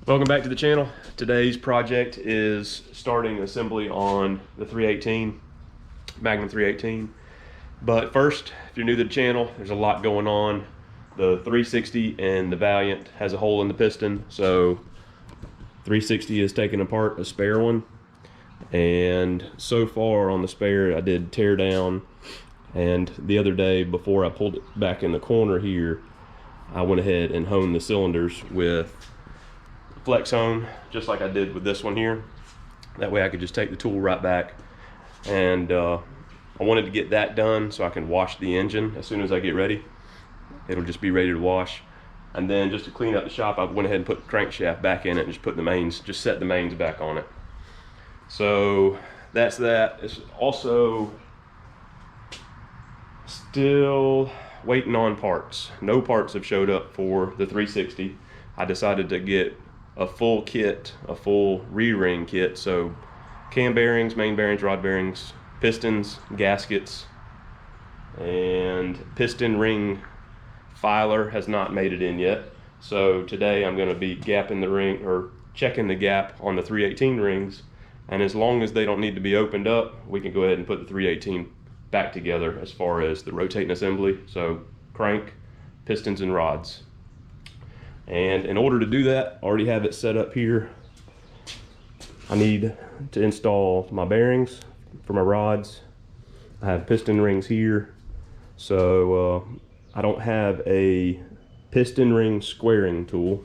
Welcome back to the channel. Today's project is starting assembly on the 318, Magnum 318. But first, if you're new to the channel, there's a lot going on. The 360 and the Valiant has a hole in the piston, so 360 is taking apart a spare one. And so far on the spare, I did tear down. And the other day, before I pulled it back in the corner here, I went ahead and honed the cylinders with flex hone, just like I did with this one here. That way I could just take the tool right back. And I wanted to get that done so I can wash the engine as soon as I get ready. It'll just be ready to wash. And then just to clean up the shop, I went ahead and put the crankshaft back in it and just put the mains, just set the mains back on it. So that's that. It's also still waiting on parts. No parts have showed up for the 360. I decided to get a full kit, a full re-ring kit. So cam bearings, main bearings, rod bearings, pistons, gaskets, and piston ring filer has not made it in yet. So today I'm going to be gapping the ring, or checking the gap on the 318 rings, and as long as they don't need to be opened up, we can go ahead and put the 318 back together as far as the rotating assembly. So crank, pistons, and rods. And in order to do that, I already have it set up here. I need to install my bearings for my rods. I have piston rings here. So I don't have a piston ring squaring tool.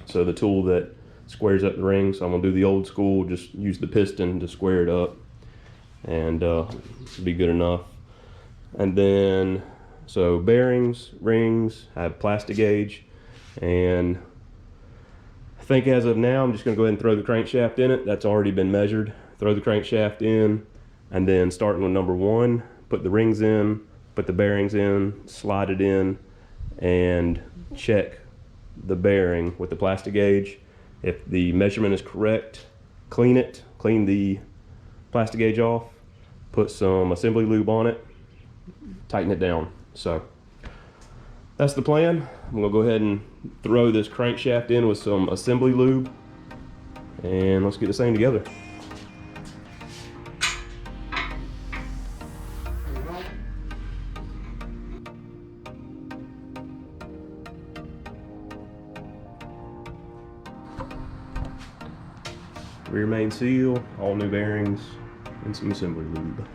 So the tool that squares up the ring. So I'm gonna do the old school, just use the piston to square it up, and be good enough. And then, so bearings, rings, I have plastic gauge. And I think as of now, I'm just gonna go ahead and throw the crankshaft in it. That's already been measured. Throw the crankshaft in, and then starting with number 1, put the rings in, put the bearings in, slide it in, and check the bearing with the plastic gauge. If the measurement is correct, clean it, clean the plastic gauge off, put some assembly lube on it, tighten it down. So that's the plan. I'm gonna go ahead and throw this crankshaft in with some assembly lube, and let's get this thing together. Rear main seal, all new bearings, and some assembly lube.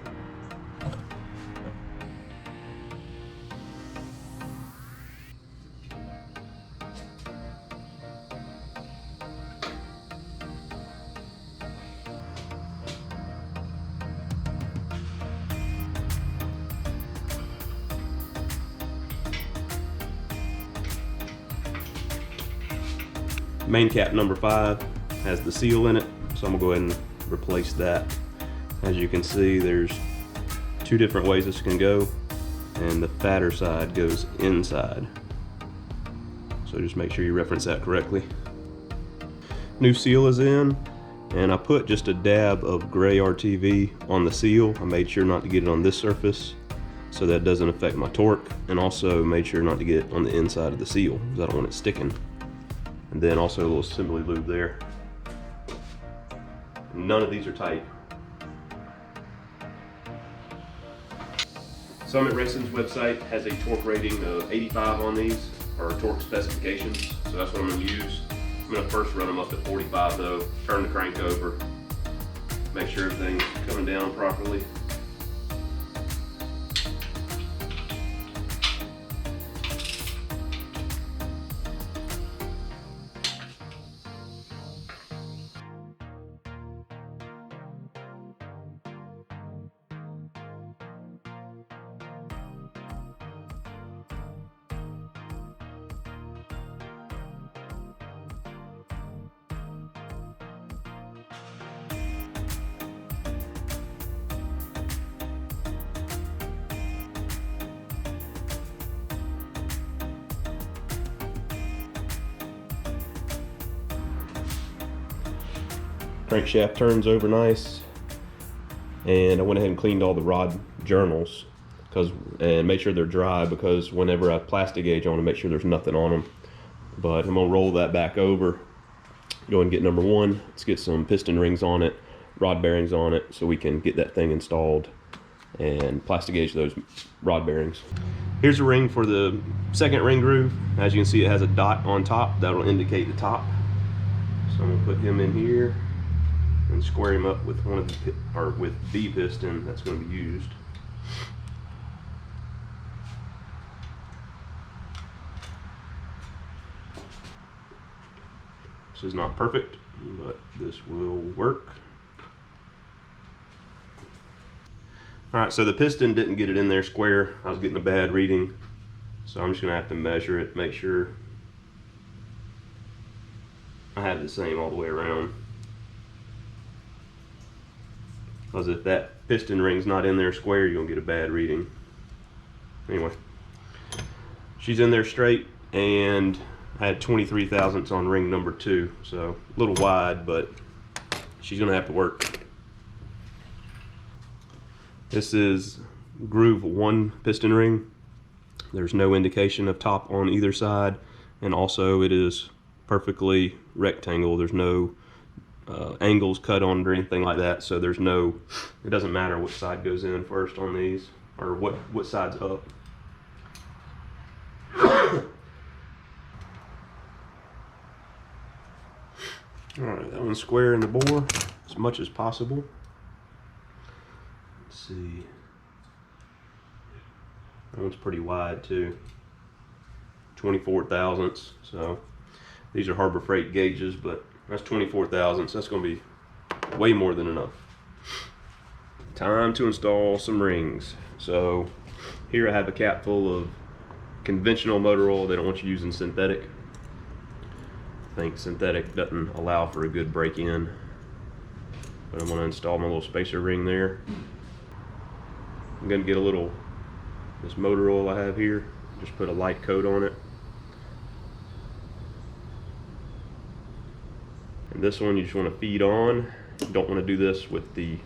Main cap number 5 has the seal in it, so I'm gonna go ahead and replace that. As you can see, there's 2 different ways this can go, and the fatter side goes inside. So just make sure you reference that correctly. New seal is in, and I put just a dab of gray RTV on the seal. I made sure not to get it on this surface so that doesn't affect my torque, and also made sure not to get it on the inside of the seal because I don't want it sticking. And then also a little assembly lube there. None of these are tight. Summit Racing's website has a torque rating of 85 on these, or torque specifications, so that's what I'm going to use. I'm going to first run them up to 45 though, turn the crank over, make sure everything's coming down properly. Crankshaft turns over nice, and I went ahead and cleaned all the rod journals and make sure they're dry, because whenever I plastic gauge, I want to make sure there's nothing on them. But I'm gonna roll that back over Go ahead and get number 1. Let's get some piston rings on it, rod bearings on it, so we can get that thing installed and plastic gauge those rod bearings. Here's a ring for the second ring groove. As you can see, it has a dot on top that'll indicate the top. So I'm gonna put him in here and square him up with with the piston that's going to be used. This is not perfect, but this will work. Alright, so the piston didn't get it in there square. I was getting a bad reading, so I'm just going to have to measure it, make sure I have the same all the way around. Because if that piston ring's not in there square, you're going to get a bad reading. Anyway, she's in there straight, and I had 23 thousandths on ring number 2, so a little wide, but she's going to have to work. This is groove 1 piston ring. There's no indication of top on either side, and also it is perfectly rectangle. There's no angles cut on it or anything like that, so there's no, it doesn't matter which side goes in first on these, or what side's up. Alright, that one's square in the bore as much as possible. Let's see, that one's pretty wide too, 24 thousandths, so these are Harbor Freight gauges, but that's 24 thousandths. That's going to be way more than enough. Time to install some rings. So here I have a cap full of conventional motor oil. They don't want you using synthetic. I think synthetic doesn't allow for a good break-in. But I'm going to install my little spacer ring there. I'm going to get this motor oil I have here, just put a light coat on it. And this one you just want to feed on. You don't want to do this with the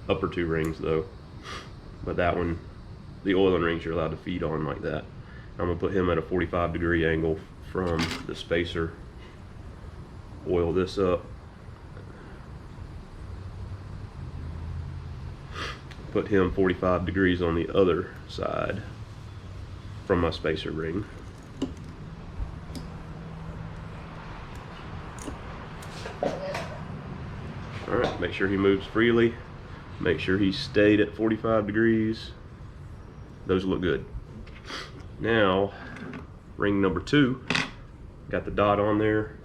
upper 2 rings though. But that one, the oiling rings, you're allowed to feed on like that. I'm going to put him at a 45-degree angle from the spacer. Oil this up. Put him 45 degrees on the other side from my spacer ring. Alright, make sure he moves freely. Make sure he stayed at 45 degrees. Those look good. Now, ring number 2. Got the dot on there.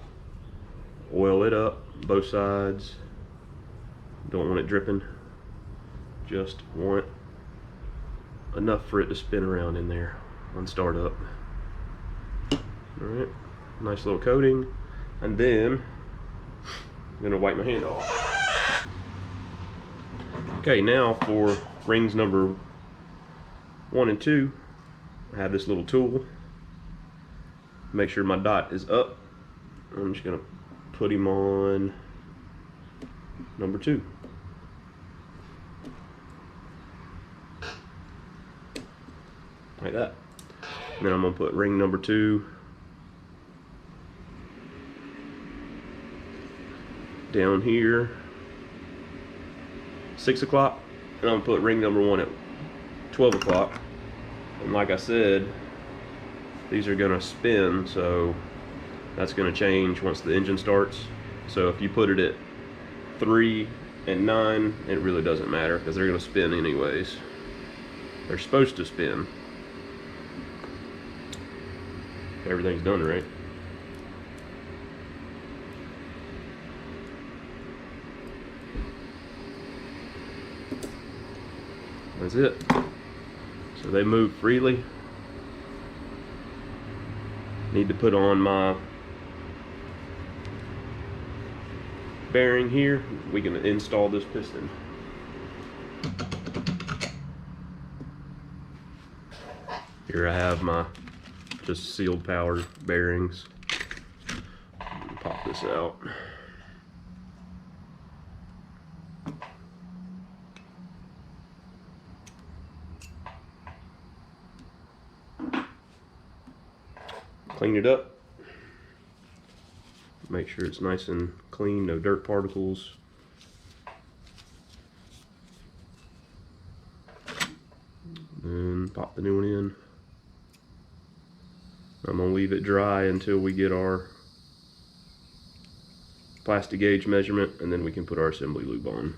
Oil it up, both sides. Don't want it dripping. Just want enough for it to spin around in there on startup. Alright, nice little coating. And then I'm gonna wipe my hand off. Okay, now for rings number 1 and 2, I have this little tool. Make sure my dot is up. I'm just gonna put him on number 2. Like that. And then I'm gonna put ring number 2 down here, 6 o'clock, and I'm gonna put ring number 1 at 12 o'clock. And like I said, these are gonna spin, so that's gonna change once the engine starts. So if you put it at 3 and 9, it really doesn't matter because they're gonna spin anyways. They're supposed to spin. Everything's done right. That's it. So they move freely. Need to put on my bearing here. We can install this piston. Here I have my just sealed power bearings. Pop this out. Clean it up. Make sure it's nice and clean, no dirt particles. And pop the new one in. I'm gonna leave it dry until we get our plastic gauge measurement, and then we can put our assembly lube on.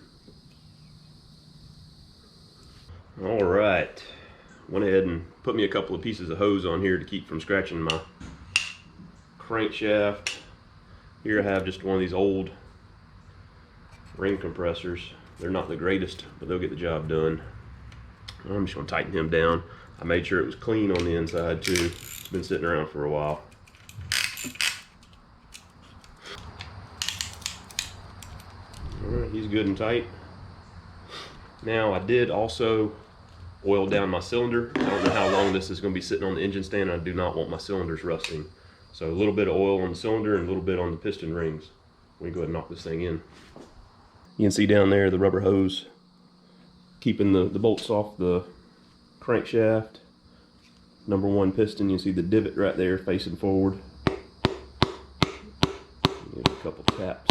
All right, went ahead and put me a couple of pieces of hose on here to keep from scratching my crankshaft. Here I have just one of these old ring compressors. They're not the greatest, but they'll get the job done. I'm just gonna tighten him down. I made sure it was clean on the inside too. It's been sitting around for a while. All right, he's good and tight. Now I did also oil down my cylinder. I don't know how long this is gonna be sitting on the engine stand. I do not want my cylinders rusting. So a little bit of oil on the cylinder and a little bit on the piston rings. We can go ahead and knock this thing in. You can see down there the rubber hose keeping the bolts off the crankshaft. Number 1 piston, you see the divot right there facing forward. Give it a couple taps.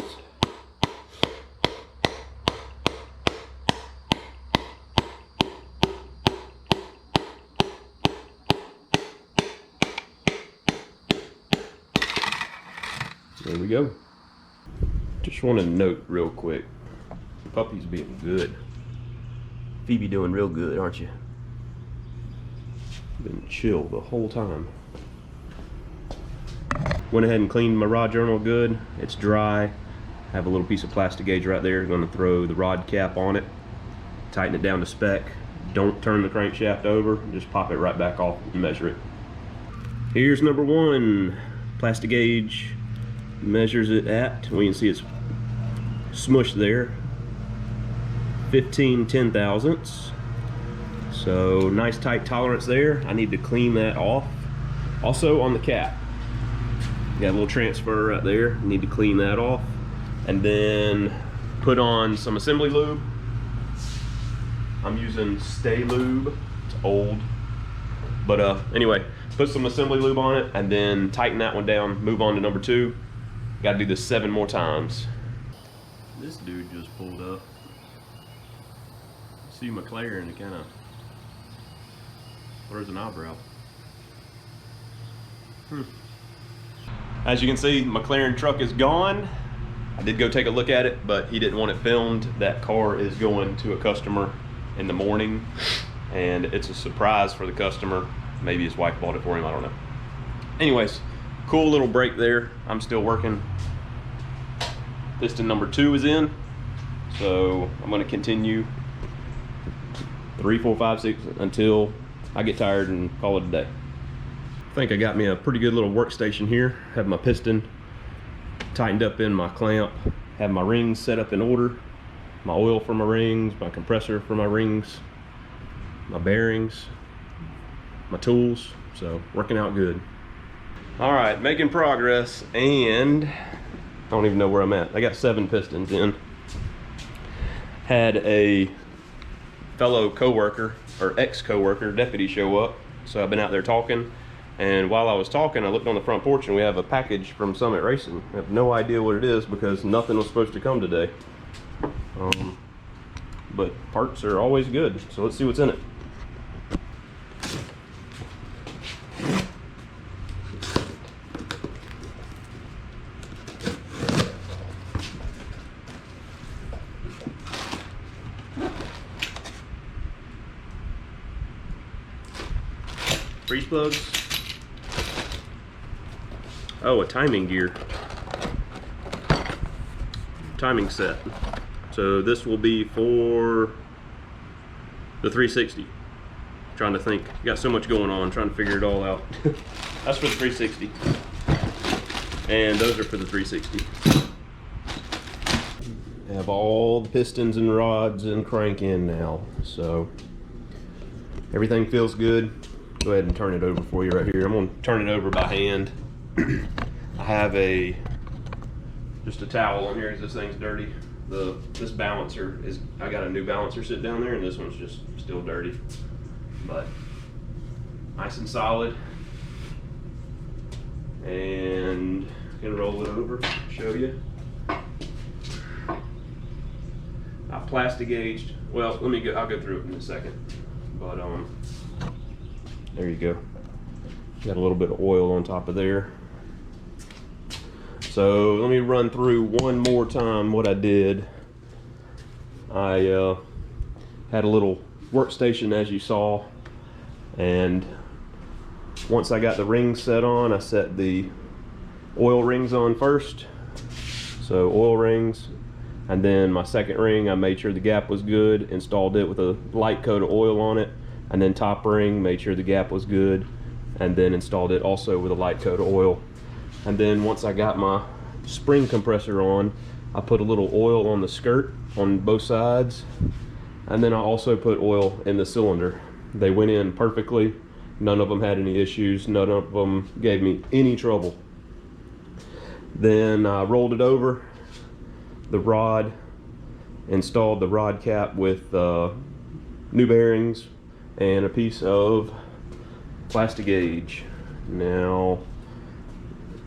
There we go. Just want to note real quick, the puppy's being good. Phoebe doing real good, aren't you? Been chill the whole time. Went ahead and cleaned my rod journal good. It's dry. Have a little piece of plastic gauge right there. Going to throw the rod cap on it. Tighten it down to spec. Don't turn the crankshaft over. Just pop it right back off and measure it. Here's number 1. Plastic gauge measures it at, we can see it's smushed there, 15 10,000ths. So nice tight tolerance there. I need to clean that off. Also on the cap, got a little transfer right there. Need to clean that off, and then put on some assembly lube. I'm using Stay Lube. It's old, but anyway, put some assembly lube on it, and then tighten that one down. Move on to number 2. Got to do this 7 more times. This dude just pulled up. See McLaren, it kind of throws an eyebrow. As you can see, McLaren truck is gone. I did go take a look at it, but he didn't want it filmed. That car is going to a customer in the morning, and it's a surprise for the customer. Maybe his wife bought it for him, I don't know. Anyways, cool little break there. I'm still working. Piston number 2 is in, so I'm going to continue 3, 4, 5, 6 until I get tired and call it a day. I think I got me a pretty good little workstation here. Have my piston tightened up in my clamp, have my rings set up in order, my oil for my rings, my compressor for my rings, my bearings, my tools. So working out good. All right, making progress, and I don't even know where I'm at. I got 7 pistons in. Had a fellow coworker, or ex-coworker, deputy, show up. So I've been out there talking, and while I was talking, I looked on the front porch and we have a package from Summit Racing. I have no idea what it is because nothing was supposed to come today. But parts are always good, so let's see what's in it. Freeze plugs. Oh, a timing gear. Timing set. So this will be for the 360. Trying to think. Got so much going on, trying to figure it all out. That's for the 360. And those are for the 360. I have all the pistons and rods and crank in now. So everything feels good. Go ahead and turn it over for you right here. I'm going to turn it over by hand. I have just a towel on here because this thing's dirty. This balancer is, I got a new balancer sit down there, and this one's just still dirty, but nice and solid. And can roll it over, show you. I plastic gauged. Well, I'll go through it in a second. But there you go. Got a little bit of oil on top of there. So let me run through one more time what I did. I had a little workstation, as you saw, and once I got the rings set on, I set the oil rings on first. So oil rings, and then my second ring, I made sure the gap was good, installed it with a light coat of oil on it, and then top ring, made sure the gap was good, and then installed it also with a light coat of oil. And then once I got my spring compressor on, I put a little oil on the skirt on both sides, and then I also put oil in the cylinder. They went in perfectly. None of them had any issues. None of them gave me any trouble. Then I rolled it over the rod, installed the rod cap with new bearings and a piece of plastic gauge. Now,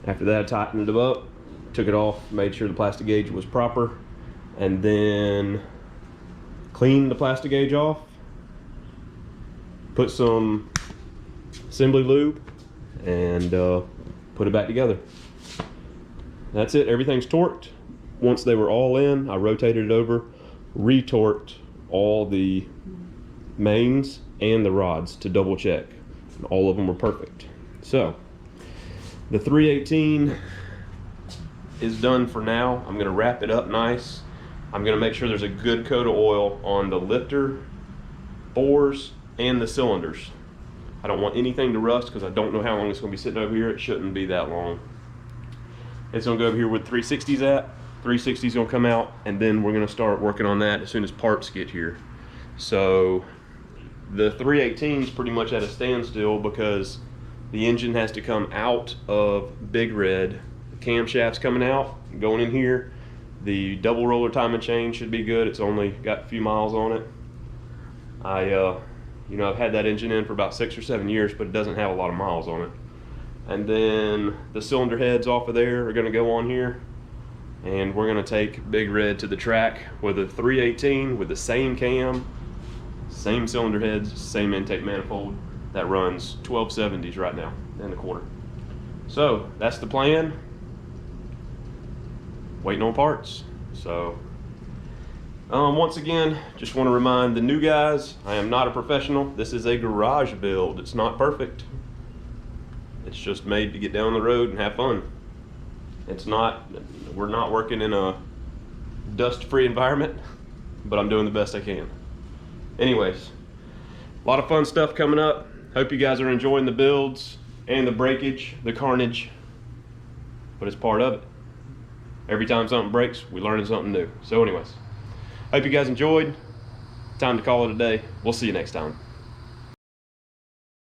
after that, I tightened it up, took it off, made sure the plastic gauge was proper, and then cleaned the plastic gauge off, put some assembly lube, and put it back together. That's it. Everything's torqued. Once they were all in, I rotated it over, retorqued all the mains and the rods to double check. And all of them were perfect. So the 318 is done for now. I'm gonna wrap it up nice. I'm gonna make sure there's a good coat of oil on the lifter, bores, and the cylinders. I don't want anything to rust because I don't know how long it's gonna be sitting over here. It shouldn't be that long. It's gonna go over here with 360's at. 360's gonna come out, and then we're gonna start working on that as soon as parts get here. So the 318 is pretty much at a standstill because the engine has to come out of BigRed. The camshaft's coming out, going in here. The double roller timing chain should be good. It's only got a few miles on it. I've had that engine in for about 6 or 7 years, but it doesn't have a lot of miles on it. And then the cylinder heads off of there are gonna go on here. And we're gonna take BigRed to the track with a 318 with the same cam, same cylinder heads, same intake manifold that runs 1270s right now in the quarter. So that's the plan. Waiting on parts. So once again, just want to remind the new guys, I am not a professional. This is a garage build. It's not perfect. It's just made to get down the road and have fun. We're not working in a dust-free environment, but I'm doing the best I can. Anyways, a lot of fun stuff coming up. Hope you guys are enjoying the builds and the breakage, the carnage, but it's part of it. Every time something breaks, we learn something new. So anyways, hope you guys enjoyed. Time to call it a day. We'll see you next time.